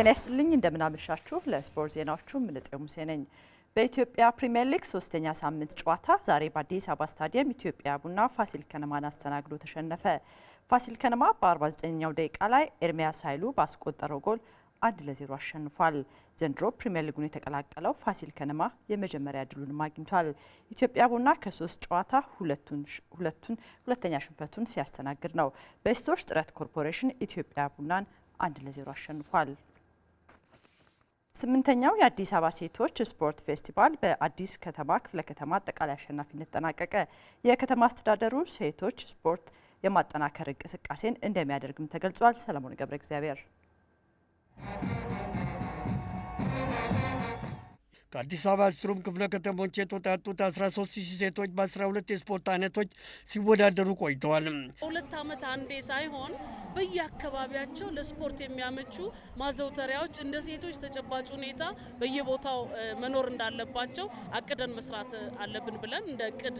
ጤና ይስጥልኝ እንደምን አመሻችሁ። ለስፖርት ዜናዎቹ ምንጽዮን ሙሴ ነኝ። በኢትዮጵያ ፕሪሚየር ሊግ 3ኛ ሳምንት ጨዋታ ዛሬ በአዲስ አበባ ስታዲየም ኢትዮጵያ ቡና ፋሲል ከነማን አስተናግዶ ተሸነፈ። ፋሲል ከነማ በ49ኛው ደቂቃ ላይ ኤርሚያስ ኃይሉ ባስቆጠረው ጎል 1-0 አሸንፏል። ዘንድሮ ፕሪሚየር ሊጉን የተቀላቀለው ፋሲል ከነማ የመጀመሪያ ድሉን አግኝቷል። ኢትዮጵያ ቡና ከ3 ጨዋታ ሁለተኛ ሽንፈቱን ሲያስተናግድ ነው። በሴቶች ጥረት ኮርፖሬሽን ኢትዮጵያ ቡናን 1-0 አሸንፏል። 8ኛው የአዲስ አበባ ሴቶች ስፖርት ፌስቲቫል በአዲስ ከተማ ክፍለ ከተማ አጠቃላይ አሸናፊነት ተጠናቀቀ። የከተማ አስተዳደሩ ሴቶች ስፖርት የማጠናከር እንቅስቃሴን እንደሚያደርግም ተገልጿል። ሰለሞን ገብረ እግዚአብሔር ከአዲስ አበባ ስትሩም ክፍለ ከተሞች የተወጣጡት 13000 ሴቶች በ12 የስፖርት አይነቶች ሲወዳደሩ ቆይተዋል። 2 ዓመት አንዴ ሳይሆን በየአካባቢያቸው ለስፖርት የሚያመቹ ማዘውተሪያዎች እንደ ሴቶች ተጨባጭ ሁኔታ በየቦታው መኖር እንዳለባቸው አቅደን መስራት አለብን ብለን እንደ እቅድ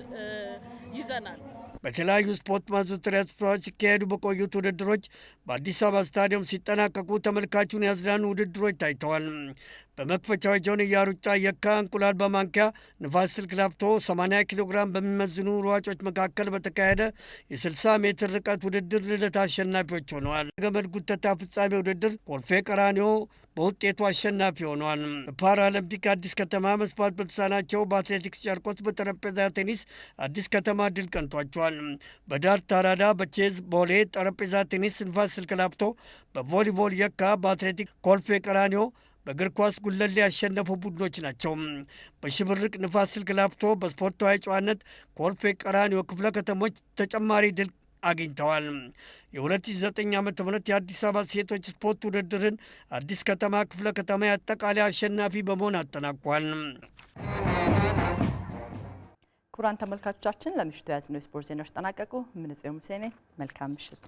ይዘናል። በተለያዩ ስፖርት ማዘውተሪያ ስፍራዎች ሲካሄዱ በቆዩት ውድድሮች በአዲስ አበባ ስታዲየም ሲጠናቀቁ ተመልካቹን ያዝናኑ ውድድሮች ታይተዋል። በመክፈቻው የጆንያ ሩጫ የካ እንቁላል በማንኪያ ንፋስ ስልክ ላፍቶ 80 ኪሎ ግራም በሚመዝኑ ሯጮች መካከል በተካሄደ የ60 ሜትር ርቀት ውድድር ልደታ አሸናፊዎች ሆነዋል። ገመድ ጉተታ ፍጻሜ ውድድር ኮልፌ ቀራኒዮ በውጤቱ አሸናፊ ሆኗል። በፓራሊምፒክ አዲስ ከተማ መስፋት በተሳናቸው በአትሌቲክስ ጨርቆስ፣ በጠረጴዛ ቴኒስ አዲስ ከተማ ድል ቀንቷቸዋል። በዳርት አራዳ፣ በቼዝ ቦሌ ጠረጴዛ ቴኒስ ንፋስ ስልክ ላፍቶ፣ በቮሊቦል የካ፣ በአትሌቲክስ ኮልፌ ቀራኒዮ፣ በእግር ኳስ ጉለሌ ያሸነፉ ቡድኖች ናቸው። በሽብርቅ ንፋስ ስልክ ላፍቶ፣ በስፖርታዊ ጨዋነት ኮልፌ ቀራኒዮ ክፍለ ከተሞች ተጨማሪ ድል አግኝተዋል። የ2009 ዓ.ም የአዲስ አበባ ሴቶች ስፖርት ውድድርን አዲስ ከተማ ክፍለ ከተማ የአጠቃላይ አሸናፊ በመሆን አጠናቋል። ክቡራን ተመልካቾቻችን ለምሽቱ የያዝነው የስፖርት ዜናዎች ተጠናቀቁ። ምንጽዮን ሙሴ ነኝ። መልካም ምሽት።